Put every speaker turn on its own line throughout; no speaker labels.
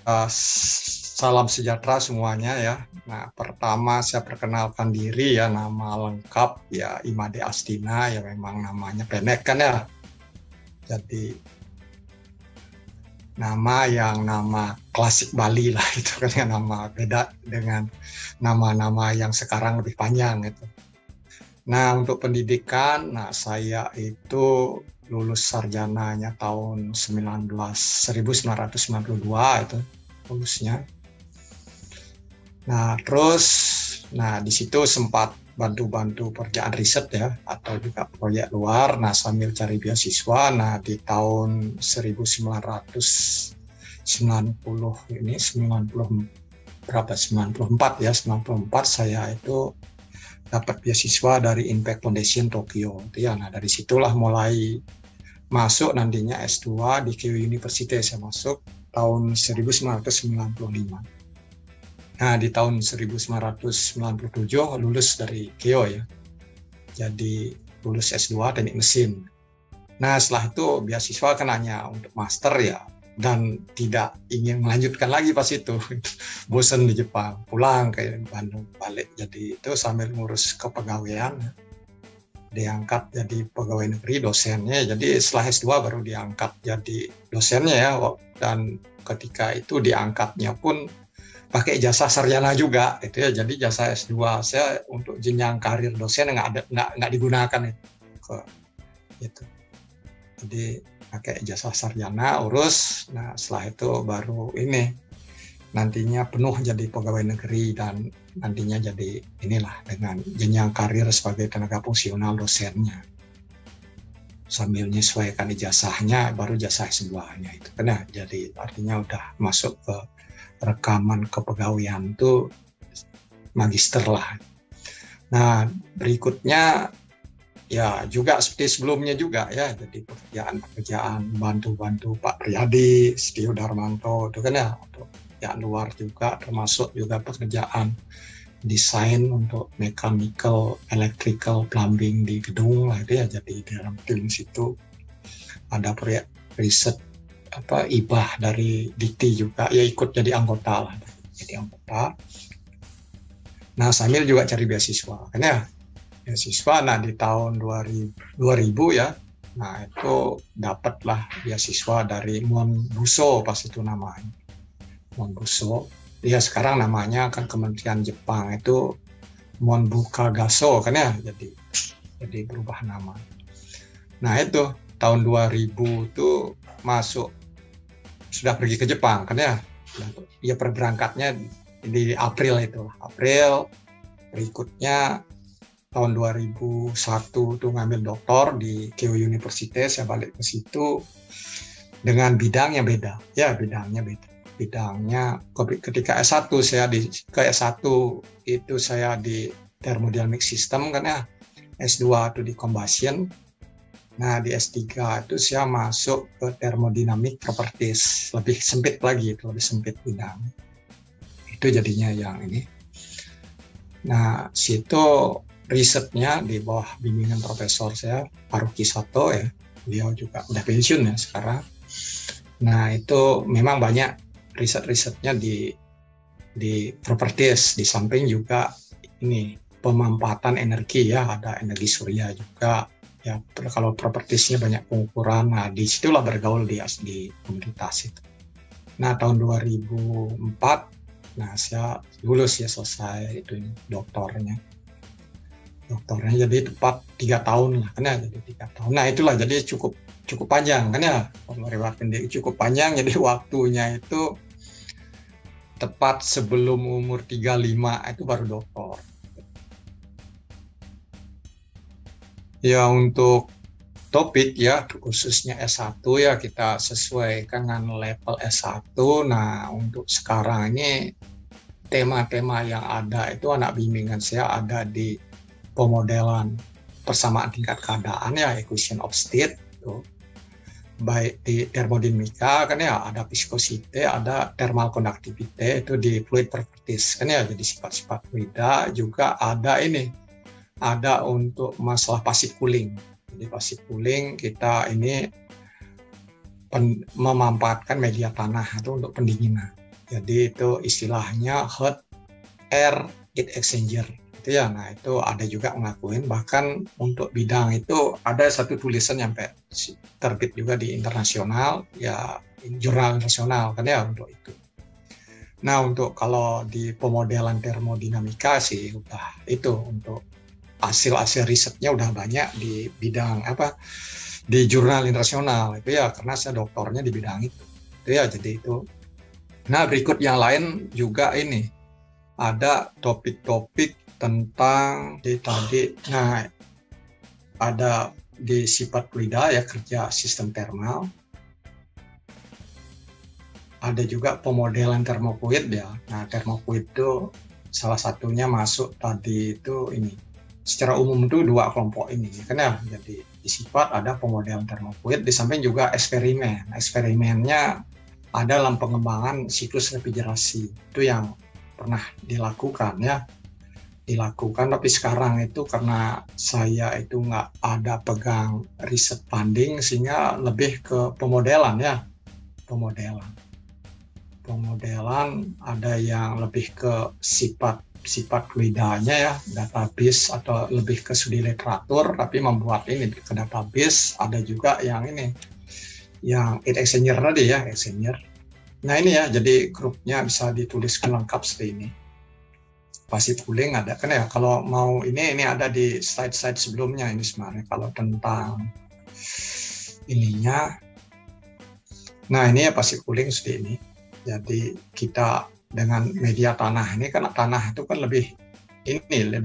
Salam sejahtera semuanya ya. Nah, pertama saya perkenalkan diri ya, nama lengkap ya Imade Astina, ya memang namanya pendek kan ya. Jadi nama klasik Bali lah itu kan ya, nama beda dengan nama-nama yang sekarang lebih panjang gitu. Nah, untuk pendidikan, saya itu lulus sarjananya tahun 1992 itu lulusnya. Nah, terus di situ sempat bantu-bantu pekerjaan riset ya, atau juga proyek luar. Nah, sambil cari beasiswa, di tahun 1990 ini 94 ya, 94 saya itu dapat beasiswa dari Impact Foundation Tokyo. Ya, dari situlah mulai masuk nantinya S2 di Keio University. Saya masuk tahun 1995. Nah, di tahun 1997 lulus dari Keio ya. Jadi lulus S2 Teknik Mesin. Nah, setelah itu beasiswa kan hanya untuk master ya, dan tidak ingin melanjutkan lagi pas itu. Bosan di Jepang, pulang ke Bandung balik. Jadi itu sambil ngurus kepegawaian, diangkat jadi pegawai negeri dosennya. Jadi setelah S2 baru diangkat jadi dosennya ya. Dan ketika itu diangkatnya pun pakai jasa sarjana juga itu ya. Jadi jasa S2 saya untuk jenjang karir dosen nggak digunakan itu. Gitu. Jadi pakai jasa sarjana urus. Nah, setelah itu baru ini nantinya penuh jadi pegawai negeri, dan nantinya jadi inilah dengan jenjang karir sebagai tenaga fungsional dosennya, sambil menyesuaikan ijazahnya baru jasa S2-nya itu kan ya. Jadi artinya udah masuk ke rekaman kepegawaian itu magister lah. Nah, berikutnya ya juga seperti sebelumnya juga ya, jadi pekerjaan bantu-bantu Pak Priyadi, Setio Darmanto itu kan ya, untuk pekerjaan luar juga, termasuk juga pekerjaan desain untuk mechanical, electrical, plumbing di gedung lah itu ya. Jadi dalam tim situ ada proyek riset IBAH dari Dikti juga ya, ikut jadi anggota lah, jadi anggota. Nah, sambil juga cari beasiswa kan ya. Beasiswa, di tahun 2000 ya, itu dapatlah beasiswa dari Monbuso pas itu namanya. Monbuso, ya sekarang namanya kan Kementerian Jepang itu Monbukagaso kan ya, jadi berubah nama. Nah, itu tahun 2000 tuh masuk, sudah pergi ke Jepang kan ya. Ya berangkatnya di April itu. April berikutnya tahun 2001 tuh ngambil doktor di Keio University. Saya balik ke situ dengan bidang yang beda. Ya, bidangnya beda. Bidangnya ketika S1 saya ke S1 itu saya di thermodynamic system kan ya. S2 itu di combustion. Nah, di S3 itu saya masuk ke thermodynamic properties. Lebih sempit lagi, itu lebih sempit bidang. Itu jadinya yang ini. Nah, situ risetnya di bawah bimbingan profesor saya, Haruki Sato ya. Beliau juga udah pensiun ya sekarang. Nah, itu memang banyak riset-risetnya di properties, di samping juga ini pemanfaatan energi ya, ada energi surya juga ya. Kalau propertiesnya banyak pengukuran, di situlah bergaul di komunitas itu. Nah, tahun 2004 saya lulus ya, selesai itu doktornya jadi tepat 3 tahun lah kan ya, jadi 3 tahun. Nah, itulah jadi cukup panjang kan ya, melewati cukup panjang. Jadi waktunya itu tepat sebelum umur 35 itu baru doktor. Ya, untuk topik ya khususnya S1 ya, kita sesuaikan dengan level S1. Nah, untuk sekarang ini tema-tema yang ada itu anak bimbingan saya ada di pemodelan persamaan tingkat keadaan ya, equation of state itu. Baik di termodinamika kan ya, ada viscosity, ada thermal conductivity itu di fluid properties kan ya, jadi sifat-sifat fluida. Juga ada untuk masalah passive cooling. Jadi passive cooling kita ini memanfaatkan media tanah itu untuk pendinginan. Jadi itu istilahnya hot air heat exchanger itu ya. Nah itu ada juga ngakuin, bahkan untuk bidang itu ada satu tulisan yang terbit juga di internasional ya, jurnal internasional kan ya untuk itu. Nah untuk kalau di pemodelan termodinamika sih udah itu, untuk hasil risetnya udah banyak di bidang apa, di jurnal internasional itu ya, karena saya doktornya di bidang itu ya. Jadi itu. Nah berikut yang lain juga ini ada topik-topik tentang tadi. Nah ada di sifat fluida ya, kerja sistem termal. Ada juga pemodelan termofluid ya. Nah termofluid itu salah satunya masuk tadi itu ini. Secara umum itu dua kelompok ini kan ya. Jadi di sifat ada pemodelan termofluid, di samping juga eksperimen. Eksperimennya ada dalam pengembangan siklus refrigerasi. Itu yang pernah dilakukan ya. Dilakukan, tapi sekarang itu karena saya itu nggak ada pegang riset funding, sehingga lebih ke pemodelan ya. Pemodelan ada yang lebih ke sifat fluidanya ya, database atau lebih ke studi literatur, tapi membuat ini ke database. Ada juga yang ini, yang heat exchanger tadi ya, exchanger. Nah ini ya, jadi grupnya bisa dituliskan lengkap seperti ini. Passive cooling ada kan ya, kalau mau ini ada di slide sebelumnya ini sebenarnya kalau tentang ininya. Nah ini ya passive cooling seperti ini. Jadi kita dengan media tanah ini, kan tanah itu kan lebih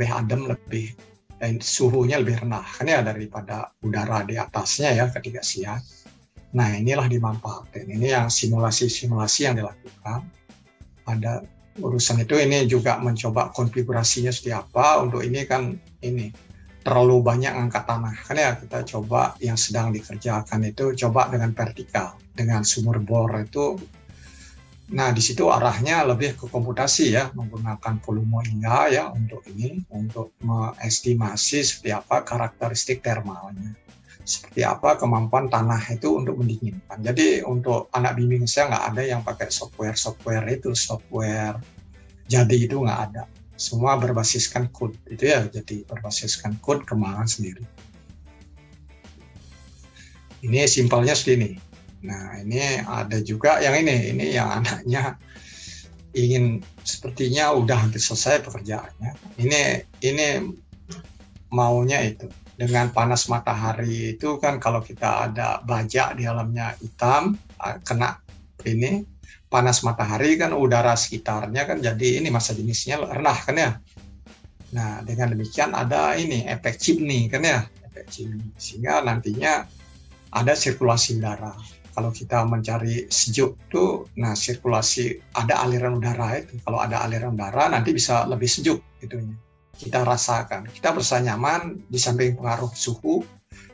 adem, lebih suhunya lebih rendah kan ya daripada udara di atasnya ya ketika siang. Nah inilah dimanfaatkan. Ini yang simulasi yang dilakukan. Ada urusan itu, ini juga mencoba konfigurasinya seperti apa. Untuk ini kan ini terlalu banyak angkat tanah kan ya, kita coba yang sedang dikerjakan itu coba dengan vertikal, dengan sumur bor itu. Nah di situ arahnya lebih ke komputasi ya, menggunakan volume inga ya untuk ini, untuk mengestimasi seperti apa karakteristik termalnya, seperti apa kemampuan tanah itu untuk mendinginkan. Jadi untuk anak bimbing saya nggak ada yang pakai software jadi itu nggak ada. Semua berbasiskan code itu ya, jadi berbasiskan code kembangan sendiri. Ini simpelnya seperti ini. Nah ini ada juga yang ini yang anaknya ingin, sepertinya udah hampir selesai pekerjaannya. Ini maunya itu dengan panas matahari itu kan, kalau kita ada baja di dalamnya hitam, kena ini panas matahari kan udara sekitarnya kan jadi ini massa jenisnya rendah kan ya. Nah dengan demikian ada ini efek chimney kan ya, efek chimney, sehingga nantinya ada sirkulasi udara. Kalau kita mencari sejuk tuh, nah sirkulasi ada aliran udara itu. Kalau ada aliran udara nanti bisa lebih sejuk itunya. Kita rasakan, kita merasa nyaman, di samping pengaruh suhu,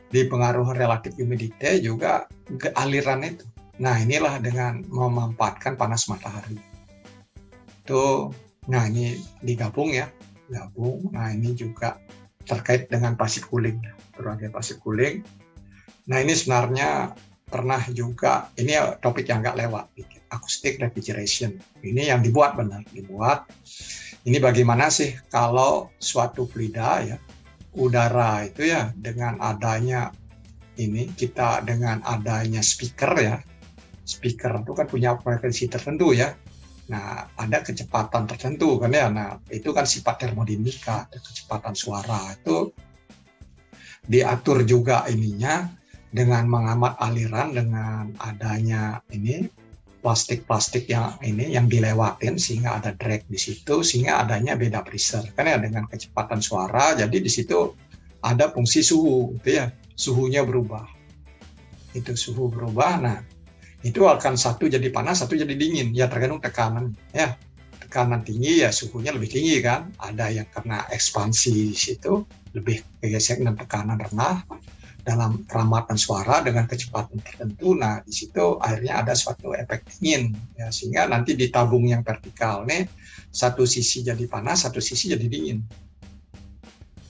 di pengaruh relatif humidity juga ke aliran itu. Nah inilah dengan memanfaatkan panas matahari. Tuh, nah ini digabung ya, gabung. Nah ini juga terkait dengan passive cooling, berbagai passive cooling. Nah ini sebenarnya pernah juga, ini topik yang nggak lewat, acoustic refrigeration. Ini yang dibuat benar, dibuat. Ini bagaimana sih kalau suatu fluida ya, udara itu ya, dengan adanya ini, kita dengan adanya speaker ya, speaker itu kan punya frekuensi tertentu ya. Nah ada kecepatan tertentu kan ya. Nah itu kan sifat termodinamika, kecepatan suara itu diatur juga ininya, dengan mengamat aliran, dengan adanya ini plastik yang dilewatin, sehingga ada drag di situ, sehingga adanya beda pressure kan ya dengan kecepatan suara. Jadi di situ ada fungsi suhu itu ya, suhunya berubah. Itu suhu berubah. Nah, itu akan satu jadi panas, satu jadi dingin ya, tergantung tekanan ya. Tekanan tinggi ya suhunya lebih tinggi kan. Ada yang karena ekspansi di situ lebih geser, dan tekanan rendah dalam peramatan suara dengan kecepatan tertentu. Nah di situ akhirnya ada suatu efek dingin ya, sehingga nanti di tabung yang vertikal nih, satu sisi jadi panas, satu sisi jadi dingin.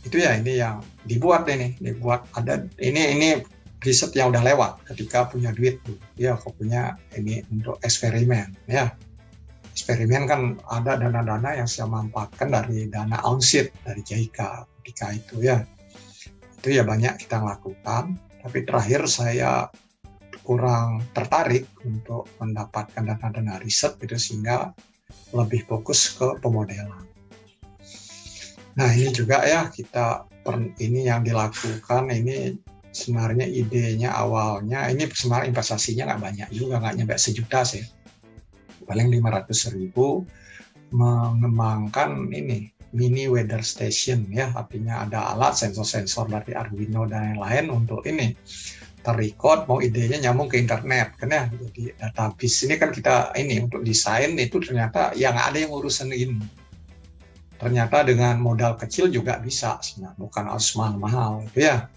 Itu ya, ini yang dibuat ada ini riset yang udah lewat ketika punya duit tuh ya, kok punya ini untuk eksperimen ya, eksperimen kan ada dana-dana yang saya manfaatkan dari dana ONSID dari JICA ketika itu ya. Itu ya banyak kita lakukan, tapi terakhir saya kurang tertarik untuk mendapatkan dana-dana riset gitu, sehingga lebih fokus ke pemodelan. Nah ini juga ya ini yang dilakukan ini sebenarnya idenya awalnya ini sebenarnya investasinya nggak banyak juga, nggak nyampe 1 juta sih, paling 500.000 mengembangkan ini mini weather station ya, artinya ada alat sensor-sensor dari Arduino dan lain-lain untuk ini terrecord, mau idenya nyambung ke internet kan ya. Jadi database ini kan kita ini untuk desain itu ternyata yang ada yang urusan ini. Ternyata dengan modal kecil juga bisa sebenarnya, bukan harus mahal-mahal itu ya.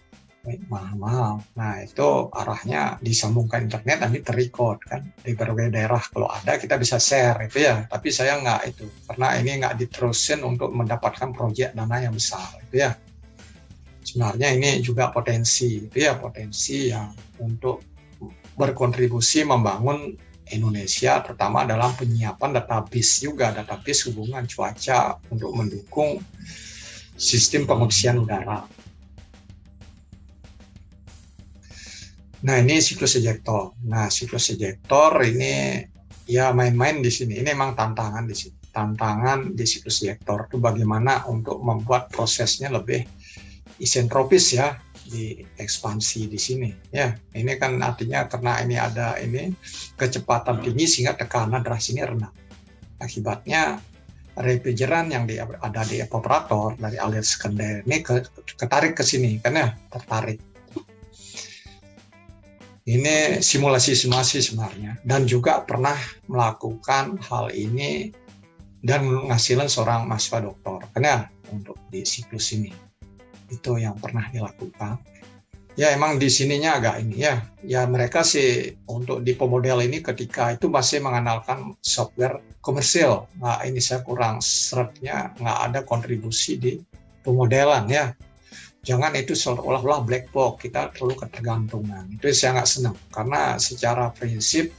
Mahal-mahal. Nah itu arahnya disambungkan internet nanti terrecord kan di berbagai daerah, kalau ada kita bisa share itu ya. Tapi saya nggak itu, karena ini nggak diterusin untuk mendapatkan proyek dana yang besar itu ya. Sebenarnya ini juga potensi itu ya, potensi yang untuk berkontribusi membangun Indonesia, terutama dalam penyiapan database juga, database hubungan cuaca untuk mendukung sistem pengungsian udara. Nah ini siklus ejektor. Nah siklus ejektor ini ya main-main di sini. Ini memang tantangan di sini. Tantangan di siklus ejektor itu bagaimana untuk membuat prosesnya lebih isentropis ya, di ekspansi di sini. Ya ini kan artinya karena ini ada ini kecepatan tinggi sehingga tekanan darah sini rendah. Akibatnya refrigeran yang ada di evaporator dari aliran sekunder ini ketarik ke sini kan ya, tertarik. Ini simulasi-simulasi sebenarnya, dan juga pernah melakukan hal ini dan menghasilkan seorang mahasiswa doktor karena untuk di siklus ini itu yang pernah dilakukan. Ya emang di sininya agak ini ya mereka sih untuk di pemodel ini ketika itu masih mengandalkan software komersil. Nah ini saya kurang seretnya, nggak ada kontribusi di pemodelan ya. Jangan itu seolah-olah black box, kita perlu ketergantungan. Itu saya nggak senang, karena secara prinsip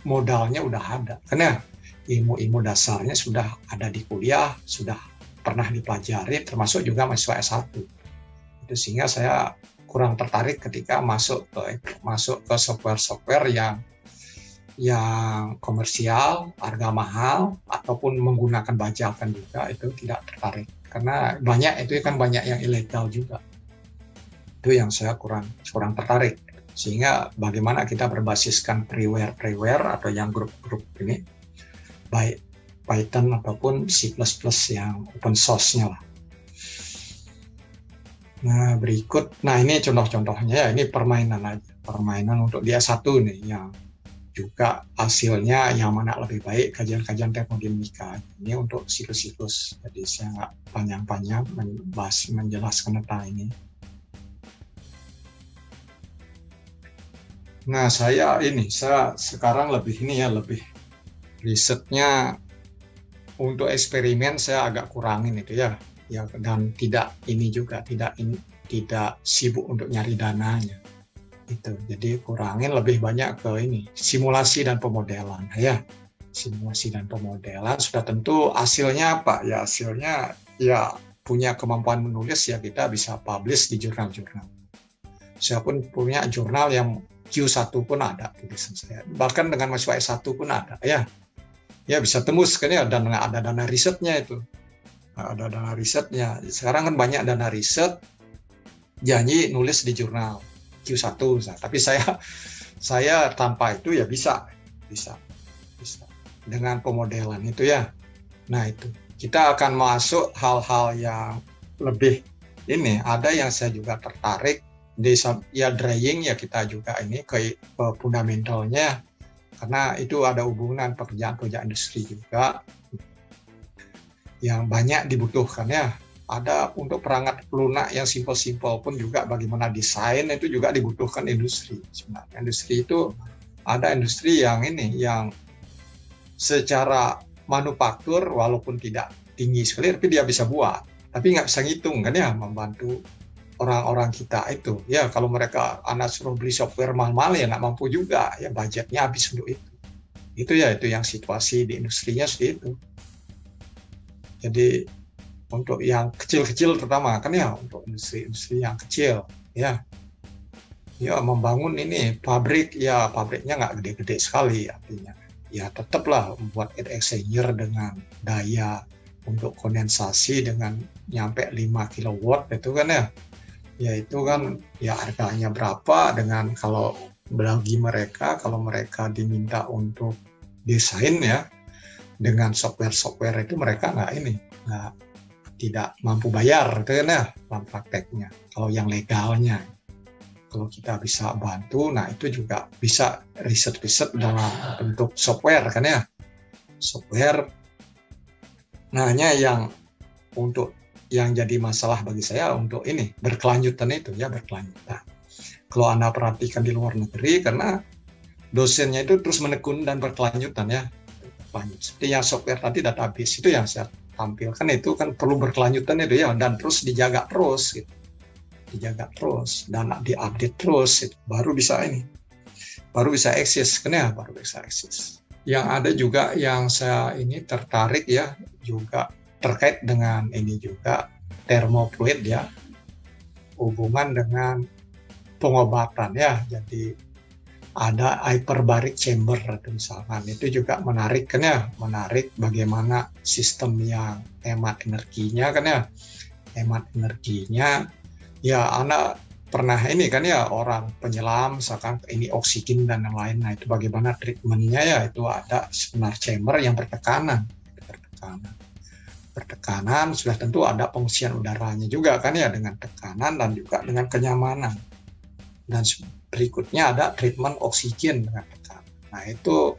modalnya udah ada. Karena ilmu-ilmu dasarnya sudah ada di kuliah, sudah pernah dipelajari, termasuk juga mahasiswa S1. Itu sehingga saya kurang tertarik ketika masuk ke software-software yang komersial, harga mahal, ataupun menggunakan bajakan juga, itu tidak tertarik. Karena banyak itu kan banyak yang ilegal juga. Itu yang saya kurang tertarik. Sehingga bagaimana kita berbasiskan freeware atau yang grup-grup ini, baik Python ataupun C++ yang open source-nya lah. Nah berikut, nah ini contoh-contohnya ya, ini permainan aja. Permainan untuk dia satu nih yang juga hasilnya yang mana lebih baik, kajian-kajian termodinamika. Ini untuk siklus-siklus, jadi saya nggak panjang-panjang menjelaskan tentang ini. Nah saya sekarang lebih risetnya untuk eksperimen saya agak kurangin itu ya, dan tidak sibuk untuk nyari dananya. Itu jadi kurangin, lebih banyak ke ini simulasi dan pemodelan ya. Simulasi dan pemodelan sudah tentu hasilnya apa ya, hasilnya ya punya kemampuan menulis ya, kita bisa publish di jurnal-jurnal. Saya pun punya jurnal yang Q1 pun ada tulisan saya, bahkan dengan mahasiswa S1 pun ada ya bisa tembus kan ya, dan ada dana risetnya itu, ada dana risetnya. Sekarang kan banyak dana riset janji nulis di jurnal Q1, tapi saya tanpa itu ya bisa dengan pemodelan itu ya. Nah itu kita akan masuk hal-hal yang lebih ini, ada yang saya juga tertarik di ya drying ya, kita juga ini ke fundamentalnya, karena itu ada hubungan pekerjaan industri juga yang banyak dibutuhkan ya. Ada untuk perangkat lunak yang simpel-simpel pun juga bagaimana desain itu juga dibutuhkan industri. Sebenarnya industri itu ada industri yang secara manufaktur walaupun tidak tinggi sekali tapi dia bisa buat, tapi nggak bisa ngitung kan ya, membantu orang-orang kita itu ya. Kalau mereka anak suruh beli software mahal-mahal ya nggak mampu juga ya, budgetnya habis untuk itu. Itu ya, itu yang situasi di industrinya seperti itu. Jadi untuk yang kecil-kecil terutama kan ya, untuk industri-industri yang kecil ya, ya membangun ini pabrik ya, pabriknya nggak gede-gede sekali, artinya ya tetaplah membuat heat exchanger dengan daya untuk kondensasi dengan nyampe 5 kilowatt itu kan ya, ya itu kan ya harganya berapa, dengan kalau bagi mereka, kalau mereka diminta untuk desain ya dengan software itu mereka nggak tidak mampu bayar itu kan ya dalam prakteknya. Kalau yang legalnya, kalau kita bisa bantu, nah itu juga bisa riset dalam bentuk software kan ya, software. Nah hanya yang untuk yang jadi masalah bagi saya untuk ini berkelanjutan itu ya, berkelanjutan. Kalau Anda perhatikan di luar negeri, karena dosennya itu terus menekun dan berkelanjutan ya, berkelanjut. Seperti yang software tadi, database itu yang saya tampilkan itu kan perlu berkelanjutan itu ya, dan terus dijaga terus gitu. Dijaga terus dan diupdate terus gitu. Baru bisa eksis kan ya, baru bisa eksis. Yang ada juga yang saya ini tertarik ya, juga terkait dengan ini juga termofluid ya, hubungan dengan pengobatan ya. Jadi ada hyperbaric chamber misalkan, itu juga menarik kan ya, menarik bagaimana sistem yang hemat energinya kan ya, hemat energinya ya. Anak pernah ini kan ya, orang penyelam misalkan ini oksigen dan yang lain, nah itu bagaimana treatmentnya ya, itu ada sebenarnya chamber yang bertekanan sudah tentu ada pengisian udaranya juga kan ya, dengan tekanan dan juga dengan kenyamanan. Dan berikutnya ada treatment oksigen dengan tekanan. Nah itu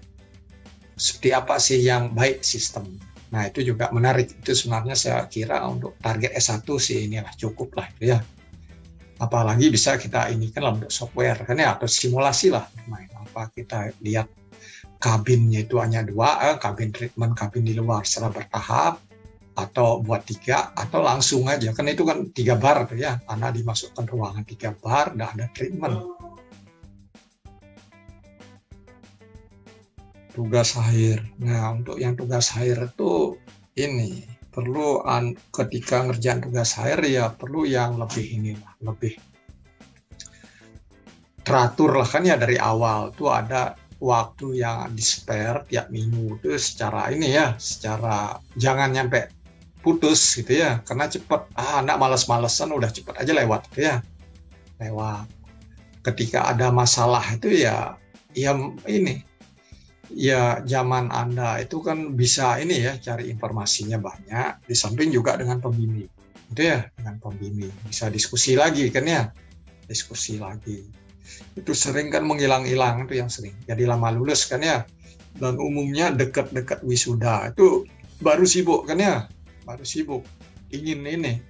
seperti apa sih yang baik sistem. Nah itu juga menarik. Itu sebenarnya saya kira untuk target S1 sih inilah cukup lah ya. Apalagi bisa kita ini kan dalam bentuk software kan ya, atau simulasi lah. Apa kita lihat kabinnya itu hanya 2, kabin treatment, kabin di luar secara bertahap, atau buat 3, atau langsung aja kan, itu kan 3 bar tuh ya, Anda dimasukkan ruangan 3 bar dan ada treatment. Tugas akhir. Nah untuk yang tugas akhir itu ini perlu ketika ngerjain tugas akhir ya perlu yang lebih teratur lah kan ya, dari awal tuh ada waktu yang di spare tiap minggu itu secara ini ya, secara jangan nyampe putus gitu ya, karena cepat anak males-malesan udah cepat aja lewat gitu ya, lewat. Ketika ada masalah itu ya ini ya, zaman Anda itu kan bisa ini ya, cari informasinya banyak, di samping juga dengan pembimbing itu ya, dengan pembimbing bisa diskusi lagi kan ya, diskusi lagi. Itu sering kan menghilang-hilang, itu yang sering jadi lama lulus kan ya, dan umumnya dekat-dekat wisuda itu baru sibuk kan ya, baru sibuk ingin ini,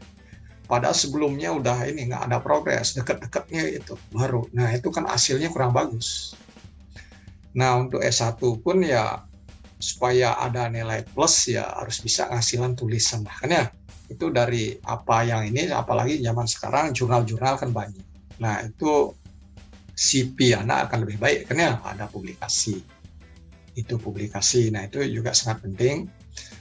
padahal sebelumnya udah ini nggak ada progres, dekat-dekatnya itu baru. Nah itu kan hasilnya kurang bagus. Nah untuk S1 pun ya supaya ada nilai plus ya harus bisa ngasilan tulisan lah kan ya, itu dari apa yang ini, apalagi zaman sekarang jurnal-jurnal kan banyak. Nah itu CV anak akan lebih baik kan ya, ada publikasi, itu publikasi. Nah itu juga sangat penting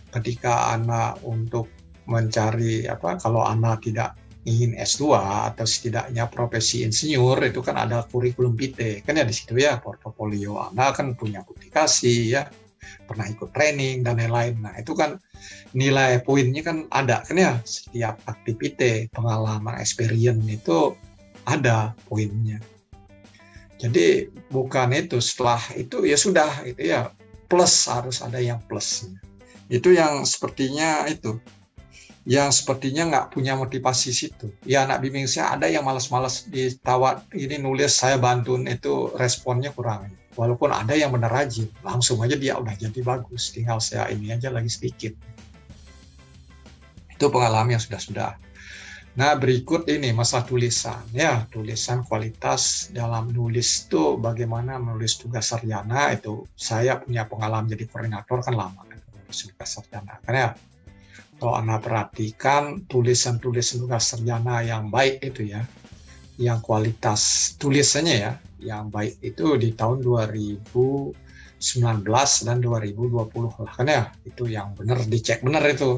ketika anak untuk mencari kalau anak tidak ingin S2 atau setidaknya profesi insinyur, itu kan ada kurikulum vitae kan ya, di situ ya portofolio anak kan punya publikasi ya, pernah ikut training dan lain-lain. Nah itu kan nilai poinnya kan ada kan ya, setiap aktivitas pengalaman experience itu ada poinnya. Jadi bukan itu setelah itu ya sudah itu ya, plus harus ada yang plusnya. Itu yang sepertinya yang sepertinya nggak punya motivasi situ. Ya anak bimbing saya ada yang malas-malas ditawar ini nulis, saya bantuin itu responnya kurang. Walaupun ada yang benar rajin, langsung aja dia udah jadi bagus, tinggal saya ini aja lagi sedikit. Itu pengalaman yang sudah. Nah berikut ini masalah tulisan ya, tulisan kualitas dalam nulis itu bagaimana menulis tugas sarjana. Itu saya punya pengalaman jadi koordinator kan lama kan, tugas sarjana kan ya. Kalau Anda perhatikan tulisan-tulisan tugas sarjana yang baik itu ya, yang kualitas tulisannya ya yang baik itu di tahun 2000 dan 2020 lah kan ya, itu yang benar, dicek benar itu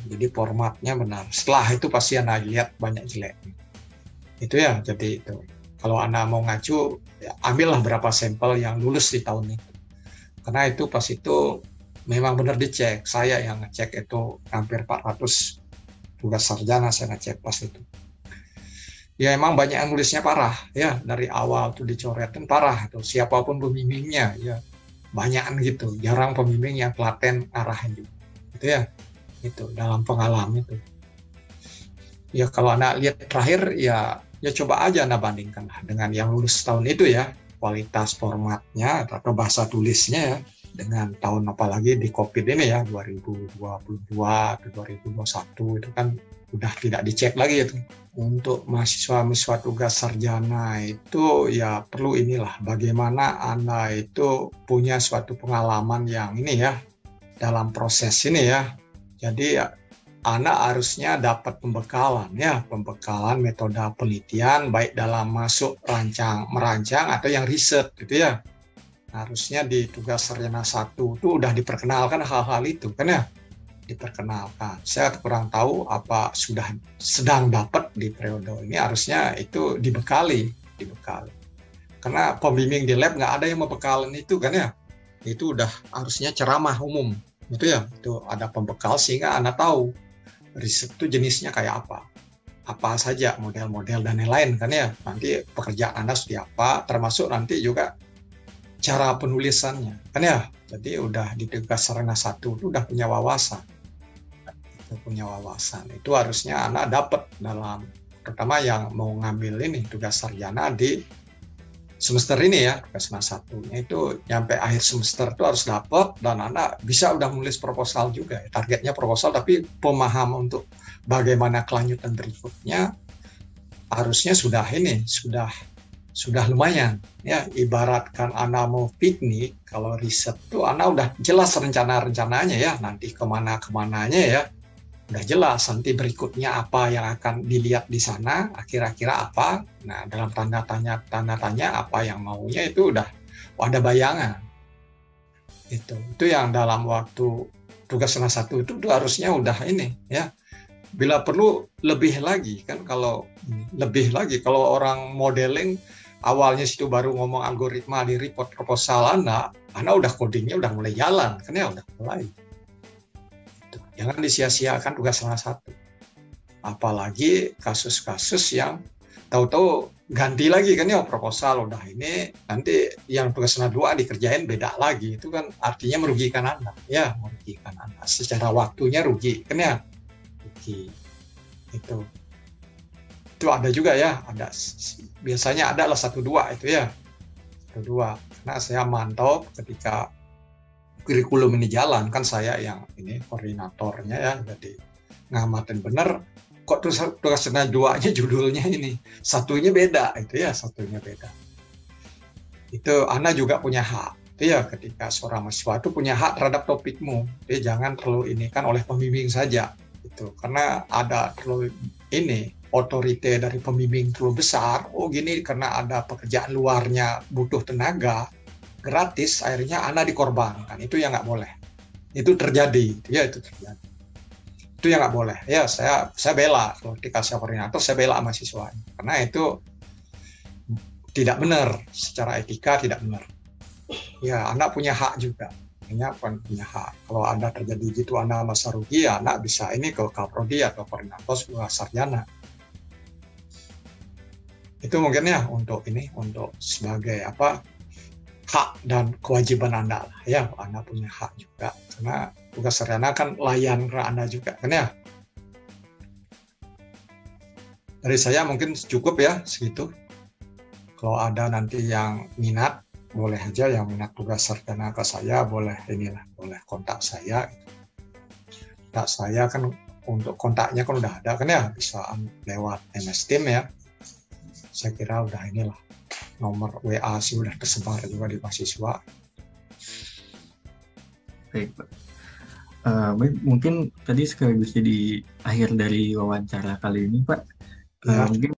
jadi formatnya benar. Setelah itu pasti Anda lihat banyak jelek itu ya. Jadi itu kalau Anda mau ngacu ya, ambillah berapa sampel yang lulus di tahun itu, karena itu pas itu memang benar dicek. Saya yang ngecek itu hampir 400 tugas sarjana saya ngecek pas itu. Ya emang banyak yang nulisnya parah ya, dari awal tuh dicoretin parah tuh, siapapun pembimbingnya ya banyakan gitu, jarang pembimbing yang telaten arahin juga gitu ya. Itu dalam pengalaman itu ya, kalau Anda lihat terakhir ya coba aja Anda bandingkan dengan yang lulus tahun itu ya, kualitas formatnya atau bahasa tulisnya ya, dengan tahun apalagi di COVID ini ya 2022 atau 2021 itu kan udah tidak dicek lagi itu. Untuk mahasiswa-mahasiswa tugas sarjana itu ya perlu inilah, bagaimana Anda itu punya suatu pengalaman yang ini ya dalam proses ini ya. Jadi ya, Anda harusnya dapat pembekalan ya, pembekalan metode penelitian baik dalam masuk merancang atau yang riset gitu ya. Harusnya di tugas sarjana 1 itu udah diperkenalkan hal-hal itu kan ya, diperkenalkan. Saya kurang tahu apa sudah sedang dapat di periode ini, harusnya itu dibekali. Karena pembimbing di lab nggak ada yang membekalin itu kan ya. Itu udah harusnya ceramah umum gitu ya. Itu ada pembekal sehingga Anda tahu riset itu jenisnya kayak apa saja model-model dan lain-lain kan ya. Nanti pekerjaan Anda seperti apa, termasuk nanti juga cara penulisannya kan ya. Jadi udah di tugas sarjana 1 itu udah punya wawasan. Itu harusnya Anda dapat dalam, terutama yang mau ngambil ini tugas sarjana di semester ini ya, tugas sarjana 1-nya itu nyampe akhir semester itu harus dapat, dan Anda bisa udah menulis proposal juga. Targetnya proposal, tapi pemahaman untuk bagaimana kelanjutan berikutnya harusnya sudah lumayan ya. Ibaratkan Anda mau piknik, kalau riset tuh Anda udah jelas rencananya ya, nanti kemananya ya udah jelas, nanti berikutnya apa yang akan dilihat di sana, kira-kira apa. Nah, dalam tanda tanya apa yang maunya itu udah ada bayangan. Itu yang dalam waktu tugas sarjana 1 itu harusnya udah ini ya. Bila perlu lebih lagi kan, kalau orang modeling awalnya situ baru ngomong algoritma di report proposal Anda udah codingnya udah mulai jalan kan ya, udah mulai. Jangan disia-siakan tugas sarjana 1. Apalagi kasus-kasus yang tahu-tahu ganti lagi kan ya, proposal udah ini, nanti yang tugas sarjana 2 dikerjain beda lagi. Itu kan artinya merugikan Anda. Ya, merugikan Anda. Secara waktunya rugi kan ya. Rugi. Itu ada juga ya, biasanya adalah 1-2 itu ya. 1-2. Karena saya mantau ketika kurikulum ini jalan, kan saya yang ini koordinatornya ya, jadi ngamatin bener kok tugas sarjana 2-nya judulnya ini, satunya beda itu ya, itu Anda juga punya hak itu ya, ketika seorang mahasiswa itu punya hak terhadap topikmu. Jadi jangan terlalu ini kan oleh pembimbing saja itu, karena ada terlalu ini otorite dari pembimbing terlalu besar, gini karena ada pekerjaan luarnya butuh tenaga gratis, akhirnya Anda dikorbankan. Itu yang nggak boleh. Itu terjadi. Itu yang nggak boleh. Ya, saya bela. Kalau dikasih koordinator, saya bela mahasiswa. Karena itu tidak benar. Secara etika tidak benar. Ya, Anda punya hak juga. Punya hak. Kalau Anda terjadi gitu, Anda masa rugi, ya Anda bisa ini ke Kaprodi atau koordinator sebuah sarjana. Itu mungkin ya untuk sebagai hak dan kewajiban Anda ya. Anda punya hak juga, karena tugas sarjana kan layan ke Anda juga kan ya. Dari saya mungkin cukup ya segitu. Kalau ada nanti yang minat, boleh aja yang minat tugas sarjana ke saya, boleh kontak saya. Kontak saya kan, untuk kontaknya kan udah ada kan ya, bisa lewat MS Team ya. Saya kira udah nomor WA sih udah tersebar juga di mahasiswa.
Baik, Pak. Mungkin tadi sekaligus jadi akhir dari wawancara kali ini, Pak. Mungkin